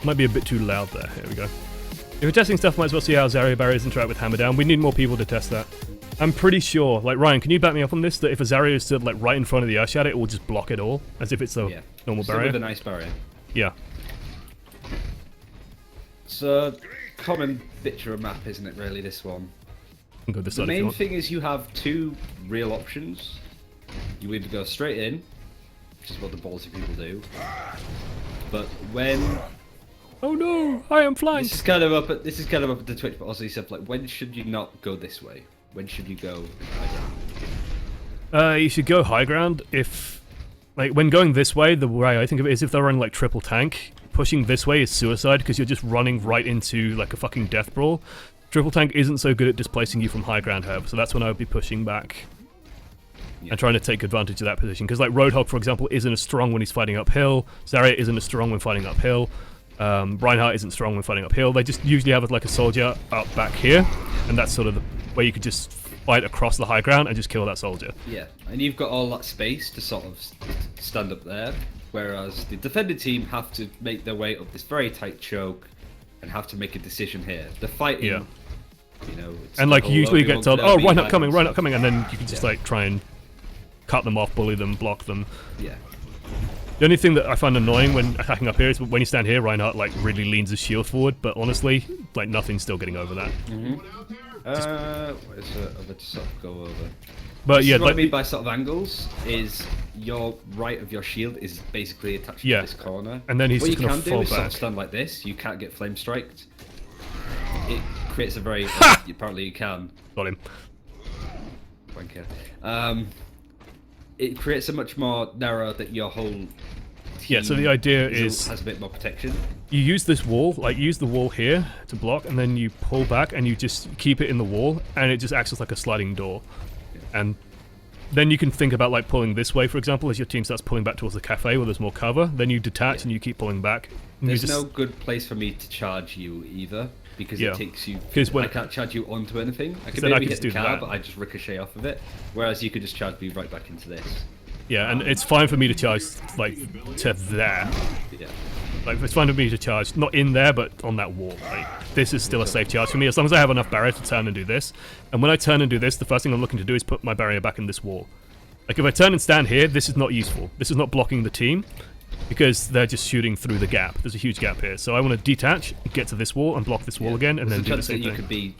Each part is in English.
Might be a bit too loud there. Here we go. If we're testing stuff, might as well see how Zarya barriers interact with Hammer Down. We need more people to test that. I'm pretty sure, like Ryan, can you back me up on this? That if a Zarya is stood like right in front of the Earth Shadow, it will just block it all, as if it's a normal barrier. With a nice barrier. Yeah. It's a common picture of map, isn't it? Really, this one. Go this the side main thing is you have two real options. You either go straight in, which is what the ballsy people do. But when oh no, I am flying. This is kind of up at the Twitch, but also stuff like when should you not go this way? When should you go high ground? You should go high ground if, like, when going this way, the way I think of it is if they're running like triple tank, pushing this way is suicide because you're just running right into like a fucking death brawl. Triple tank isn't so good at displacing you from high ground, however, so that's when I would be pushing back and trying to take advantage of that position. Because like Roadhog, for example, isn't as strong when he's fighting uphill. Zarya isn't as strong when fighting uphill. Reinhardt isn't strong when fighting uphill. They just usually have like a soldier up back here, and that's sort of the way you could just fight across the high ground and just kill that soldier. Yeah, and you've got all that space to sort of stand up there, whereas the defended team have to make their way up this very tight choke and have to make a decision here. The fighting, you know, and like usually you get told, oh, Reinhardt coming, and then you can just like try and cut them off, bully them, block them. Yeah. The only thing that I find annoying when attacking up here is when you stand here, Reinhardt like really leans his shield forward, but honestly, like nothing's still getting over that. Where's the other to sort of go over? But yeah, what I mean by sort of angles is your right of your shield is basically attached to this corner. And then he's what just you going can to do fall is back. sort of stand like this. You can't get flame striked. It creates a very apparently you can. Got him. Wanker. It creates a much more narrow that your whole team so the idea is has a bit more protection. You use this wall, like use the wall here to block, and then you pull back and you just keep it in the wall, and it just acts as like a sliding door. And then you can think about like pulling this way, for example, as your team starts pulling back towards the cafe where there's more cover. Then you detach and you keep pulling back. There's no good place for me to charge you either, because it takes you. I can't charge you onto anything. I can maybe hit the car, but I just ricochet off of it. Whereas you could just charge me right back into this. Yeah, and it's fine for me to charge like to there. Yeah. Like it's fine for me to charge, not in there, but on that wall. Like this is still a safe charge for me as long as I have enough barrier to turn and do this. And when I turn and do this, the first thing I'm looking to do is put my barrier back in this wall. Like if I turn and stand here, this is not useful. This is not blocking the team because they're just shooting through the gap. There's a huge gap here, so I want to detach, get to this wall, and block this wall again, and then do the same thing. You could be.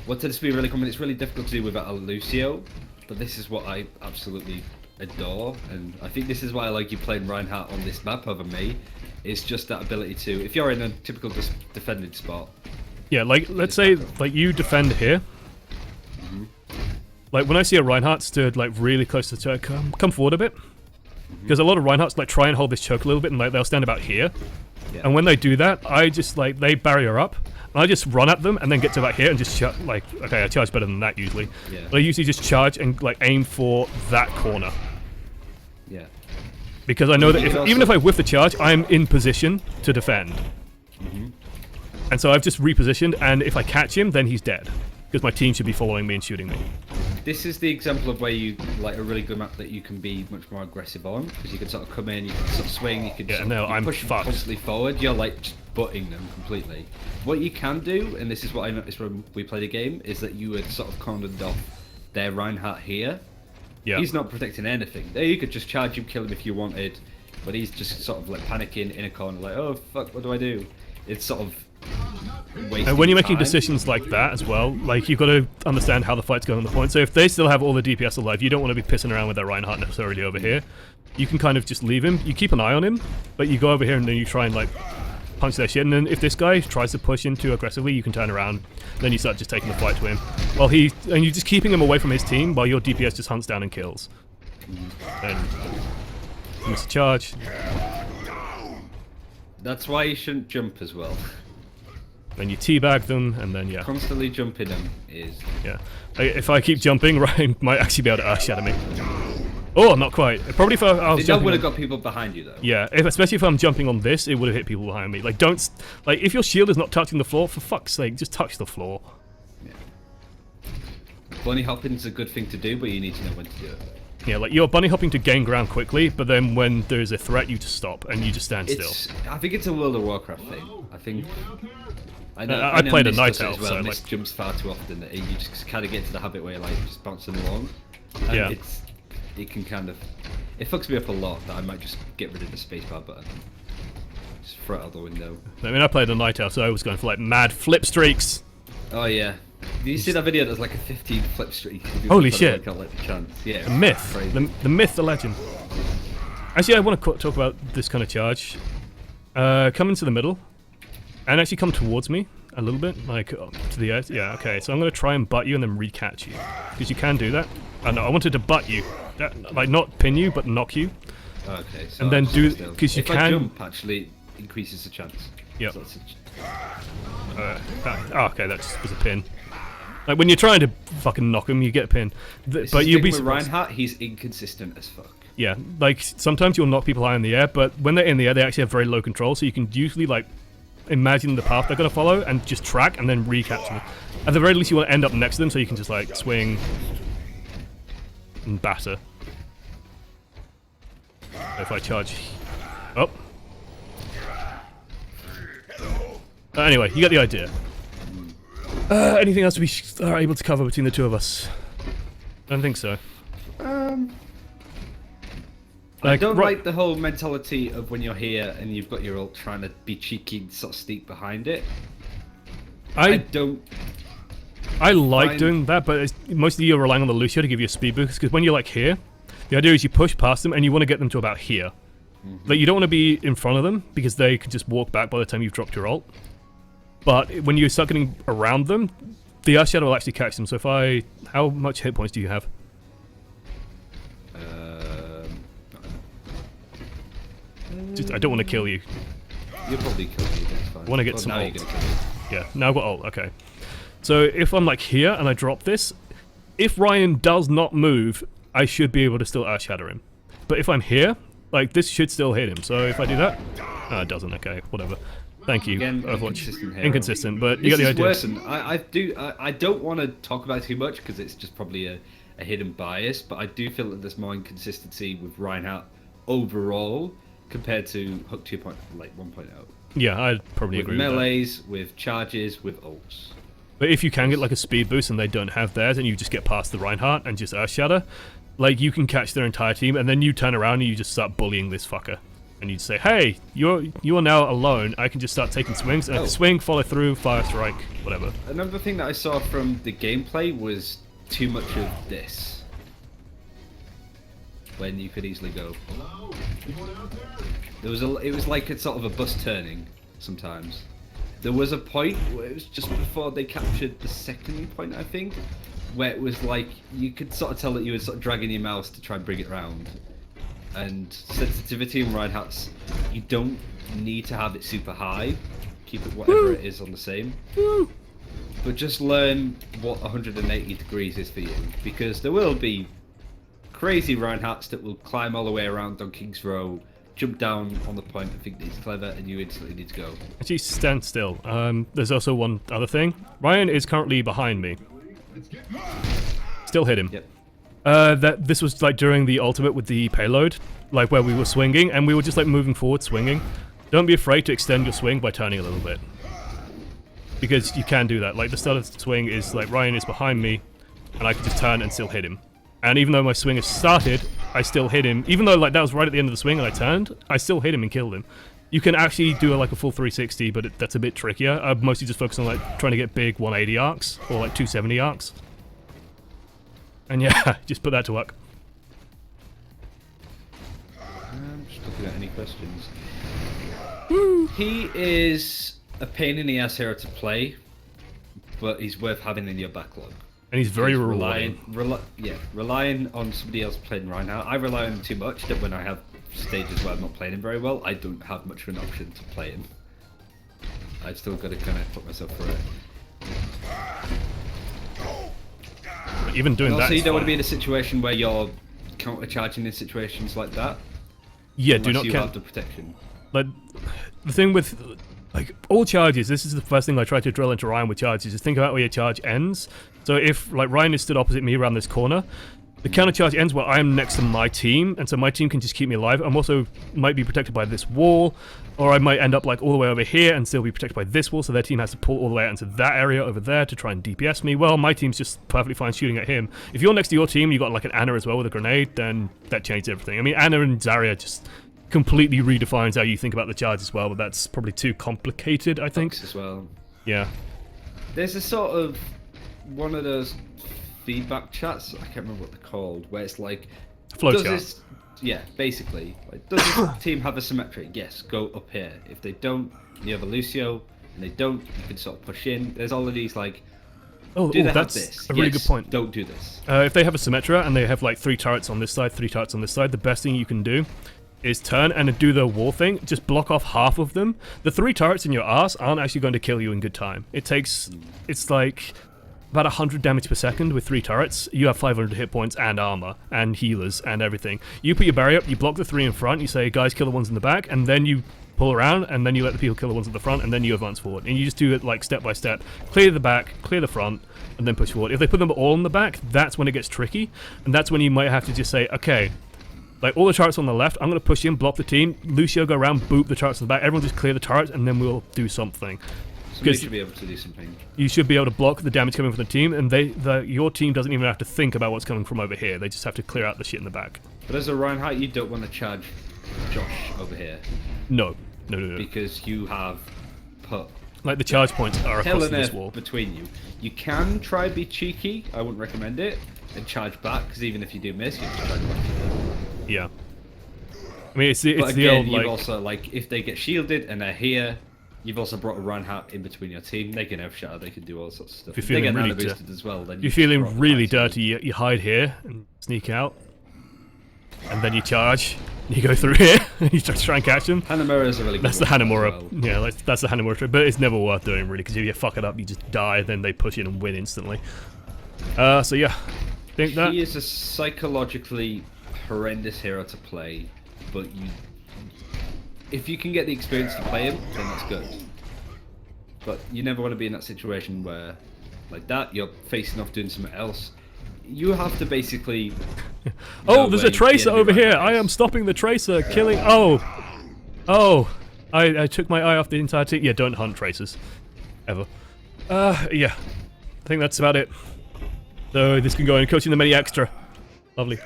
What tends to be really common. It's really difficult to do without a Lucio, but this is what I absolutely adore, and I think this is why I like you playing Reinhardt on this map over me. It's just that ability to, if you're in a typical defended spot. Yeah, like let's say like you defend here. Like when I see a Reinhardt stood like really close to the choke, come forward a bit. Because a lot of Reinhardts like try and hold this choke a little bit, and like they'll stand about here. And when they do that, I just like they barrier up. And I just run at them and then get to about here and just like, okay, I charge better than that usually. But I usually just charge and like aim for that corner. Yeah. Because I know that even if I whiff the charge, I'm in position to defend. And so I've just repositioned, and if I catch him, then he's dead. Because my team should be following me and shooting me. This is the example of where you like a really good map that you can be much more aggressive on, because you can sort of come in, you can sort of swing, you can I'm push constantly forward. You're like just butting them completely. What you can do, and this is what I noticed when we played a game, is that you had sort of cornered off their Reinhardt here. Yeah. He's not protecting anything. There, you could just charge him, kill him if you wanted, but he's just sort of like panicking in a corner, like, oh fuck, what do I do? It's sort of. And when you're making decisions like that as well, like you've got to understand how the fight's going on the point. So if they still have all the DPS alive, you don't want to be pissing around with their Reinhardt necessarily over here. You can kind of just leave him. You keep an eye on him, but you go over here and then you try and like punch their shit. And then if this guy tries to push in too aggressively, you can turn around. Then you start just taking the fight to him. While and you're just keeping him away from his team while your DPS just hunts down and kills. And miss a charge. That's why you shouldn't jump as well. Then you teabag them, and then constantly jumping them is... If I keep jumping, Ryan might actually be able to shatter me. Oh, not quite. Probably if I was jumping... That would have got people behind you, though. Yeah, especially if I'm jumping on this, it would have hit people behind me. Like, if your shield is not touching the floor, for fuck's sake, just touch the floor. Yeah. Bunny hopping is a good thing to do, but you need to know when to do it. Yeah, like you're bunny hopping to gain ground quickly, but then when there's a threat, you just stop and you just stand still. I think it's a World of Warcraft thing. I think. I played a night elf, well, so Mist like jumps far too often. And you just kind of get to the habit where you're like just bouncing along. And Yeah. it can kind of, it fucks me up a lot that I might just get rid of the spacebar button. Just throw it out the window. I mean, I played a night elf, so I was going for like mad flip streaks. Oh yeah. Did you see that video? There's like a 15 flip streak. Holy shit. Can't let the chance. Yeah. The myth, the myth, the legend. Actually, I want to talk about this kind of charge. Come into the middle, and actually come towards me a little bit, like to the edge. Yeah, okay. So I'm gonna try and butt you and then re-catch you, because you can do that. No, I wanted to butt you, like not pin you, but knock you. Okay. So and then do still. because you if can. I jump, actually increases the chance. Yep. So Okay, that just was a pin. Like when you're trying to fucking knock him, you get a pin. But you'll be with surprised. Reinhardt, he's inconsistent as fuck. Yeah, like sometimes you'll knock people high in the air, but when they're in the air, they actually have very low control, so you can usually like imagine the path they're gonna follow and just track and then recapture them. At the very least, you want to end up next to them so you can just like swing and batter. If I charge, oh. Anyway, you get the idea. Anything else we are able to cover between the two of us? I don't think so. I don't like the whole mentality of when you're here and you've got your ult trying to be cheeky and sort of sneak behind it. I don't. I like doing that, but mostly you're relying on the Lucio to give you a speed boost, because when you're like here, the idea is you push past them and you want to get them to about here. Like you don't want to be in front of them because they can just walk back by the time you've dropped your ult. But when you start getting around them, the Earth Shadow will actually catch them. So if I... How much hit points do you have? I don't want to kill you. You'll probably kill me, that's fine. I want to get some now ult. you're gonna kill me. Yeah, now I've got ult, okay. So if I'm like here and I drop this, if Ryan does not move, I should be able to still Earth Shadow him. But if I'm here, like this should still hit him. So if I do that... Oh, it doesn't, okay, whatever. Thank you. Again, Inconsistent, but you get the idea. Worse than, I don't want to talk about it too much because it's just probably a hidden bias, but I do feel that there's more inconsistency with Reinhardt overall compared to Hook 2.0, like 1.0. Yeah, I'd probably agree with that. With melees, with charges, with ults. But if you can get like a speed boost and they don't have theirs and you just get past the Reinhardt and just Earth Shatter, like you can catch their entire team and then you turn around and you just start bullying this fucker. And you'd say, hey, you are now alone. I can just start taking swings. And swing, follow through, fire strike, whatever. Another thing that I saw from the gameplay was too much of this. When you could easily go. It was like a sort of a bus turning sometimes. There was a point where it was just before they captured the second point, I think, where it was like you could sort of tell that you were sort of dragging your mouse to try and bring it round. And sensitivity in Reinhardt's, you don't need to have it super high. Keep it whatever it is on the same. But just learn what 180 degrees is for you. Because there will be crazy Reinhardts that will climb all the way around on King's Row, jump down on the point and think that it's clever, and you instantly need to go. Actually, stand still. There's also one other thing. Ryan is currently behind me. Still hit him. Yep. This was like during the ultimate with the payload, like where we were swinging, and we were just like moving forward, swinging. Don't be afraid to extend your swing by turning a little bit. Because you can do that. Like the start of the swing is like Ryan is behind me, and I can just turn and still hit him. And even though my swing has started, I still hit him. Even though like that was right at the end of the swing and I turned, I still hit him and killed him. You can actually do like a full 360, but that's a bit trickier. I mostly just focus on like trying to get big 180 arcs, or like 270 arcs. And yeah, just put that to work. I'm just looking at any questions. He is a pain in the ass hero to play, but he's worth having in your backlog. And he's very relying. Relying on somebody else playing Reinhardt. I rely on him too much that when I have stages where I'm not playing him very well, I don't have much of an option to play him. I've still got to kind of put myself through it. But even doing also, that, you don't want to be in a situation where you're counter-charging in situations like that. Yeah, do not have the protection. Like the thing with like all charges, this is the first thing I try to drill into Ryan with charges, is think about where your charge ends. So if like Ryan is stood opposite me around this corner, The counter charge ends where I am next to my team, and so my team can just keep me alive. I'm also might be protected by this wall, or I might end up like all the way over here and still be protected by this wall, so their team has to pull all the way out into that area over there to try and DPS me. Well, my team's just perfectly fine shooting at him. If you're next to your team, you got like an Anna as well with a grenade, then that changes everything. I mean, Anna and Zarya just completely redefines how you think about the charge as well, but that's probably too complicated, I think. As well. Yeah. There's a sort of one of those feedback chats, I can't remember what they're called, where it's like, Flowchart. Yeah, basically. Like, does this team have a symmetry? Yes, go up here. If they don't, you have a Lucio, and they don't, you can sort of push in. There's all of these like, do they that's have this? a really Yes, good point. Don't do this. If they have a Symmetra and they have like 3 turrets on this side, 3 turrets on this side, the best thing you can do is turn and do the wall thing. Just block off half of them. The 3 turrets in your arse aren't actually going to kill you in good time. It's like about 100 damage per second with 3 turrets. You have 500 hit points and armor and healers and everything. You put your barrier up, you block the 3 in front, you say, guys, kill the ones in the back, and then you pull around, and then you let the people kill the ones at the front, and then you advance forward. And you just do it like step by step. Clear the back, clear the front, and then push forward. If they put them all in the back, that's when it gets tricky, and that's when you might have to just say, okay, like all the turrets on the left, I'm going to push in, block the team, Lucio go around, boop the turrets in the back, everyone just clear the turrets, and then we'll do something. Somebody should be able to do something. You should be able to block the damage coming from the team, and your team doesn't even have to think about what's coming from over here. They just have to clear out the shit in the back. But as a Reinhardt, you don't want to charge Josh over here. No. Because you have put like the charge points are hell across and this earth wall. between you. You can try be cheeky. I wouldn't recommend it. And charge back, because even if you do miss, you just charge back. Yeah. I mean, it's But the again, old you've like. also like if they get shielded and they're here, you've also brought a Reinhardt in between your team. They can have shatter. They can do all sorts of stuff. If you're If they feeling get really nano boosted as well, then you're just feeling drop the really price. dirty. You hide here and sneak out, and then you charge. You go through here and you try and catch them. Hanamura is a really good That's the one as Hanamura. well. Yeah, that's the Hanamura trick, but it's never worth doing really because if you fuck it up, you just die. Then they push in and win instantly. So yeah, think that He is a psychologically horrendous hero to play, but if you can get the experience to play him, then that's good. But you never want to be in that situation where, like that, you're facing off doing something else. You have to basically. Oh, there's a tracer over here. I am stopping the tracer, killing. Oh, I took my eye off the entire team. Yeah, don't hunt tracers, ever. Yeah, I think that's about it. So this can go in coaching the many extra. Lovely.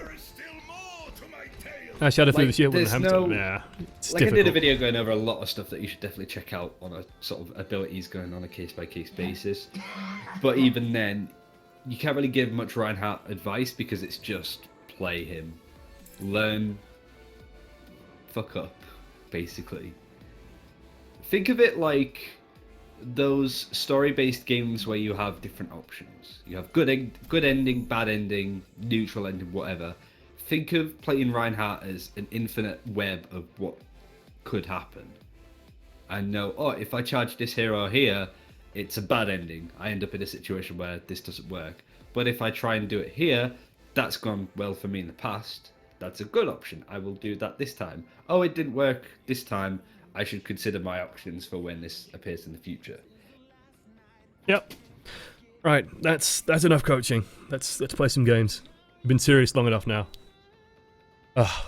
I shadow through the shield with the hammer. Yeah, it's like difficult. I did a video going over a lot of stuff that you should definitely check out on a sort of abilities going on a case-by-case basis. But even then, you can't really give much Reinhardt advice because it's just play him. Learn. Fuck up, basically. Think of it like those story-based games where you have different options. You have good ending, bad ending, neutral ending, whatever. Think of playing Reinhardt as an infinite web of what could happen. And know, oh, if I charge this hero here, it's a bad ending. I end up in a situation where this doesn't work. But if I try and do it here, that's gone well for me in the past. That's a good option. I will do that this time. Oh, it didn't work this time. I should consider my options for when this appears in the future. Yep. Right, that's enough coaching. Let's play some games. We've been serious long enough now. Ugh.